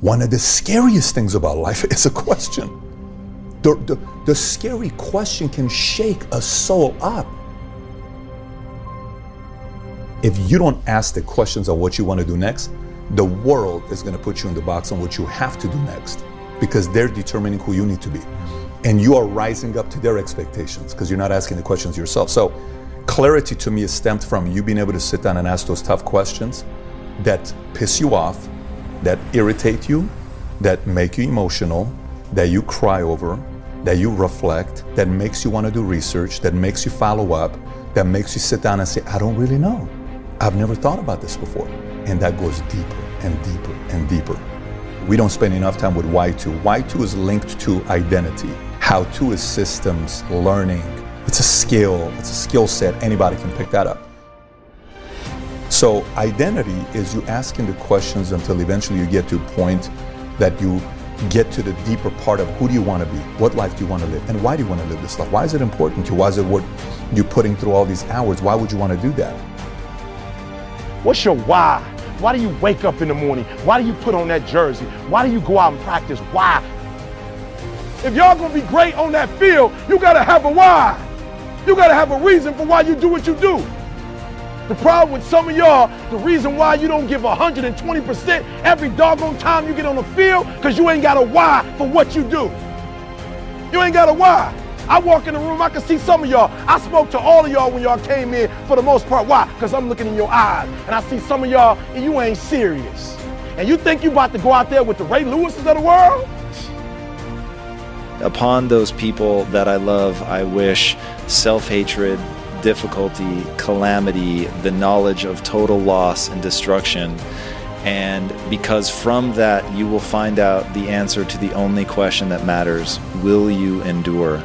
One of the scariest things about life is a question. The scary question can shake a soul up. If you don't ask the questions of what you want to do next, the world is going to put you in the box on what you have to do next, because they're determining who you need to be. And you are rising up to their expectations because you're not asking the questions yourself. So clarity to me is stemmed from you being able to sit down and ask those tough questions that piss you off, that irritate you, that make you emotional, that you cry over, that you reflect, that makes you want to do research, that makes you follow up, that makes you sit down and say, I don't really know. I've never thought about this before. And that goes deeper and deeper and deeper. We don't spend enough time with why to. Why to is linked to identity. How to is systems, learning. It's a skill set. Anybody can pick that up. So identity is you asking the questions until eventually you get to a point that you get to the deeper part of who do you want to be? What life do you want to live? And why do you want to live this life? Why is it important to you? Why is it worth you putting through all these hours? Why would you want to do that? What's your why? Why do you wake up in the morning? Why do you put on that jersey? Why do you go out and practice? Why? If y'all gonna be great on that field, you gotta have a why. You gotta have a reason for why you do what you do. The problem with some of y'all, the reason why you don't give 120% every doggone time you get on the field, because you ain't got a why for what you do. You ain't got a why. I walk in the room, I can see some of y'all. I spoke to all of y'all when y'all came in for the most part. Why? Because I'm looking in your eyes and I see some of y'all and you ain't serious. And you think you about to go out there with the Ray Lewises of the world? Upon those people that I love, I wish self-hatred, difficulty, calamity, the knowledge of total loss and destruction. And because from that, you will find out the answer to the only question that matters. Will you endure?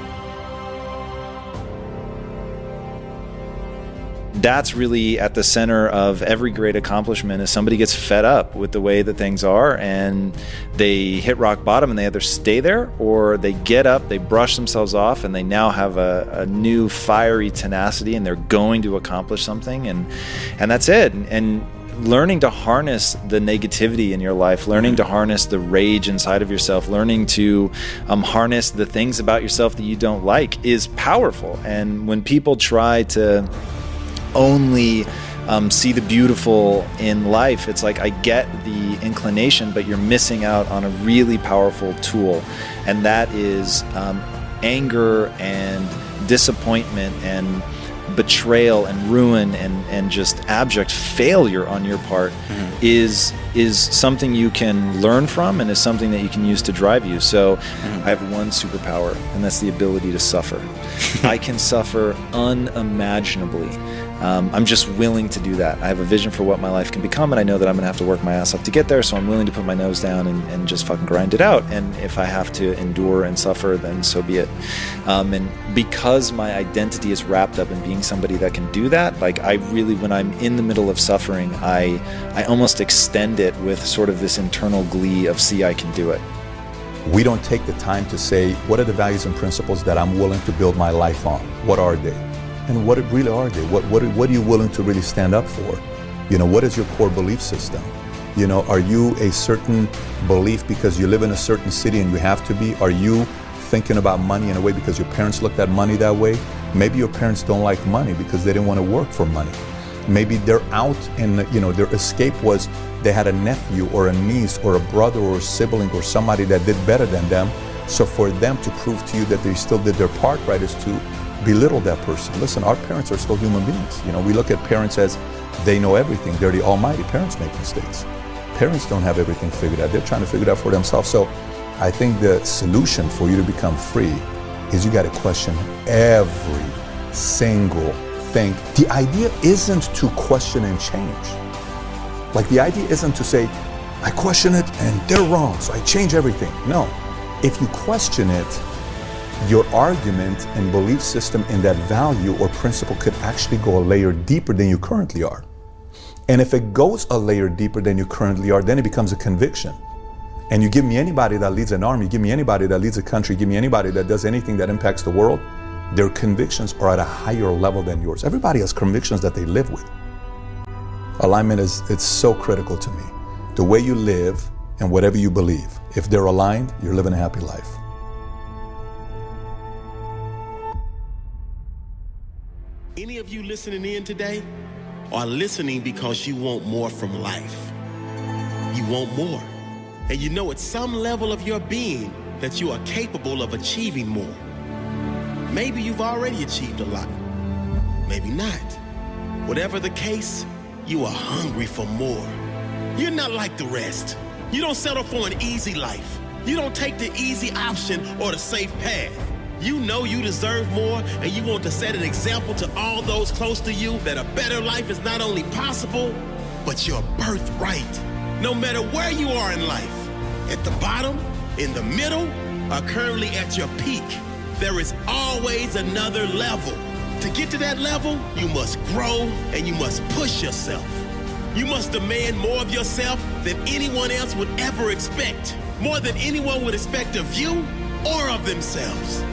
That's really at the center of every great accomplishment, is somebody gets fed up with the way that things are and they hit rock bottom and they either stay there or they get up, they brush themselves off, and they now have a new fiery tenacity and they're going to accomplish something, and that's it. And learning to harness the negativity in your life, learning to harness the rage inside of yourself, learning to harness the things about yourself that you don't like is powerful. And when people try to only see the beautiful in life, it's like, I get the inclination, but you're missing out on a really powerful tool, and that is anger and disappointment and betrayal and ruin and just abject failure on your part is something you can learn from and is something that you can use to drive you. So I have one superpower, and that's the ability to suffer. I can suffer unimaginably. I'm just willing to do that. I have a vision for what my life can become, and I know that I'm going to have to work my ass off to get there, so I'm willing to put my nose down and just fucking grind it out. And if I have to endure and suffer, then so be it. And because my identity is wrapped up in being somebody that can do that, like, I really, when I'm in the middle of suffering, I almost extend it with sort of this internal glee of, see, I can do it. We don't take the time to say, what are the values and principles that I'm willing to build my life on? What are they? And what really are they? What are you willing to really stand up for? You know, what is your core belief system? You know, are you a certain belief because you live in a certain city and you have to be? Are you thinking about money in a way because your parents looked at money that way? Maybe your parents don't like money because they didn't want to work for money. Maybe they're out and, you know, their escape was they had a nephew or a niece or a brother or a sibling or somebody that did better than them. So for them to prove to you that they still did their part right is to belittle that person. Listen, our parents are still human beings. You know, we look at parents as they know everything. They're the almighty. Parents make mistakes. Parents don't have everything figured out. They're trying to figure it out for themselves. So I think the solution for you to become free is you got to question every single thing. The idea isn't to question and change. Like, the idea isn't to say, I question it and they're wrong, so I change everything. No. If you question it, your argument and belief system in that value or principle could actually go a layer deeper than you currently are. And if it goes a layer deeper than you currently are, then it becomes a conviction. And you give me anybody that leads an army, give me anybody that leads a country, give me anybody that does anything that impacts the world, their convictions are at a higher level than yours. Everybody has convictions that they live with. Alignment it's so critical to me. The way you live and whatever you believe. If they're aligned, you're living a happy life. Any of you listening in today are listening because you want more from life. You want more. And you know at some level of your being that you are capable of achieving more. Maybe you've already achieved a lot. Maybe not. Whatever the case, you are hungry for more. You're not like the rest. You don't settle for an easy life. You don't take the easy option or the safe path. You know you deserve more, and you want to set an example to all those close to you that a better life is not only possible, but your birthright. No matter where you are in life, at the bottom, in the middle, or currently at your peak, there is always another level. To get to that level, you must grow and you must push yourself. You must demand more of yourself than anyone else would ever expect, more than anyone would expect of you or of themselves.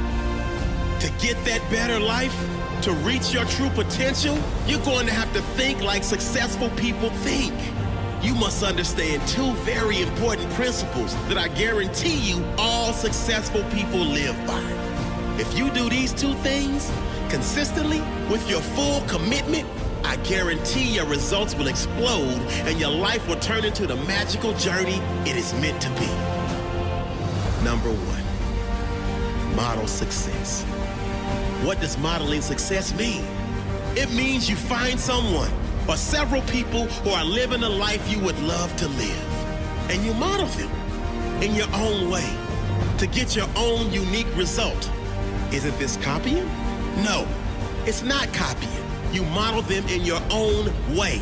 To get that better life, to reach your true potential, you're going to have to think like successful people think. You must understand two very important principles that I guarantee you all successful people live by. If you do these two things consistently with your full commitment, I guarantee your results will explode and your life will turn into the magical journey it is meant to be. Number one, model success. What does modeling success mean? It means you find someone or several people who are living a life you would love to live, and you model them in your own way to get your own unique result. Isn't this copying? No, it's not copying. You model them in your own way.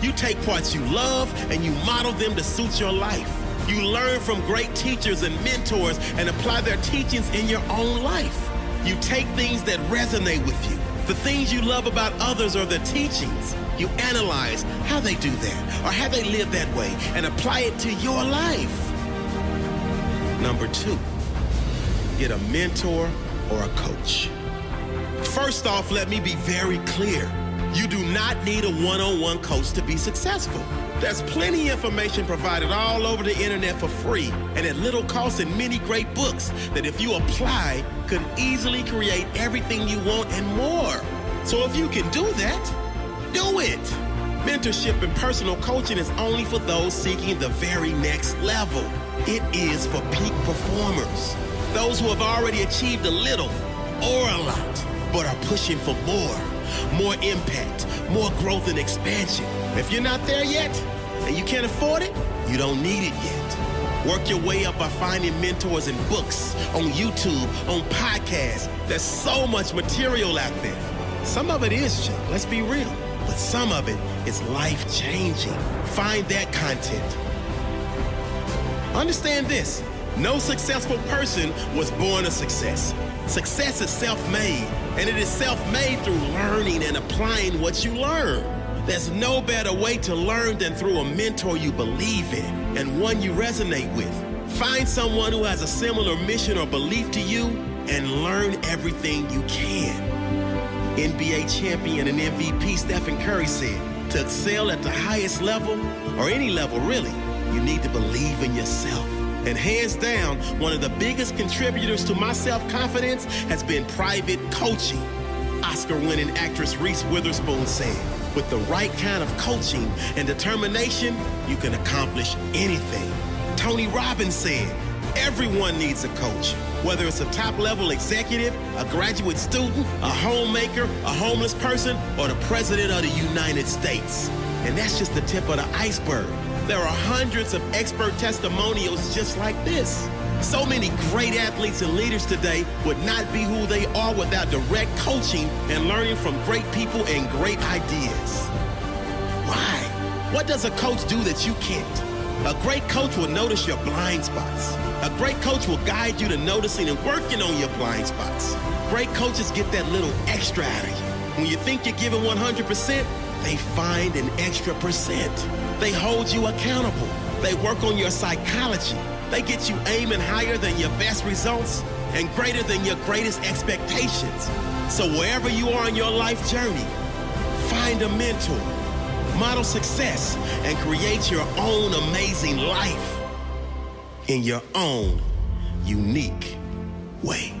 You take parts you love and you model them to suit your life. You learn from great teachers and mentors and apply their teachings in your own life. You take things that resonate with you, the things you love about others or their teachings. You analyze how they do that or how they live that way and apply it to your life. Number two, get a mentor or a coach. First off, let me be very clear. You do not need a one-on-one coach to be successful. There's plenty of information provided all over the internet for free and at little cost in many great books that if you apply could easily create everything you want and more. So if you can do that, do it. Mentorship and personal coaching is only for those seeking the very next level. It is for peak performers, those who have already achieved a little or a lot, but are pushing for more impact, more growth and expansion. If you're not there yet and you can't afford it, you don't need it yet. Work your way up by finding mentors in books, on YouTube, on podcasts. There's so much material out there. Some of it is junk, let's be real, but some of it is life-changing. Find that content. Understand this, no successful person was born a success. Success is self-made, and it is self-made through learning and applying what you learn. There's no better way to learn than through a mentor you believe in and one you resonate with. Find someone who has a similar mission or belief to you and learn everything you can. NBA champion and MVP Stephen Curry said, to excel at the highest level, or any level really, you need to believe in yourself. And hands down, one of the biggest contributors to my self-confidence has been private coaching. Oscar-winning actress Reese Witherspoon said, with the right kind of coaching and determination, you can accomplish anything. Tony Robbins said, everyone needs a coach, whether it's a top-level executive, a graduate student, a homemaker, a homeless person, or the president of the United States. And that's just the tip of the iceberg. There are hundreds of expert testimonials just like this. So many great athletes and leaders today would not be who they are without direct coaching and learning from great people and great ideas. Why? What does a coach do that you can't? A great coach will notice your blind spots. A great coach will guide you to noticing and working on your blind spots. Great coaches get that little extra out of you. When you think you're giving 100%, they find an extra percent. They hold you accountable. They work on your psychology. They get you aiming higher than your best results and greater than your greatest expectations. So wherever you are in your life journey, find a mentor, model success, and create your own amazing life. in your own unique way.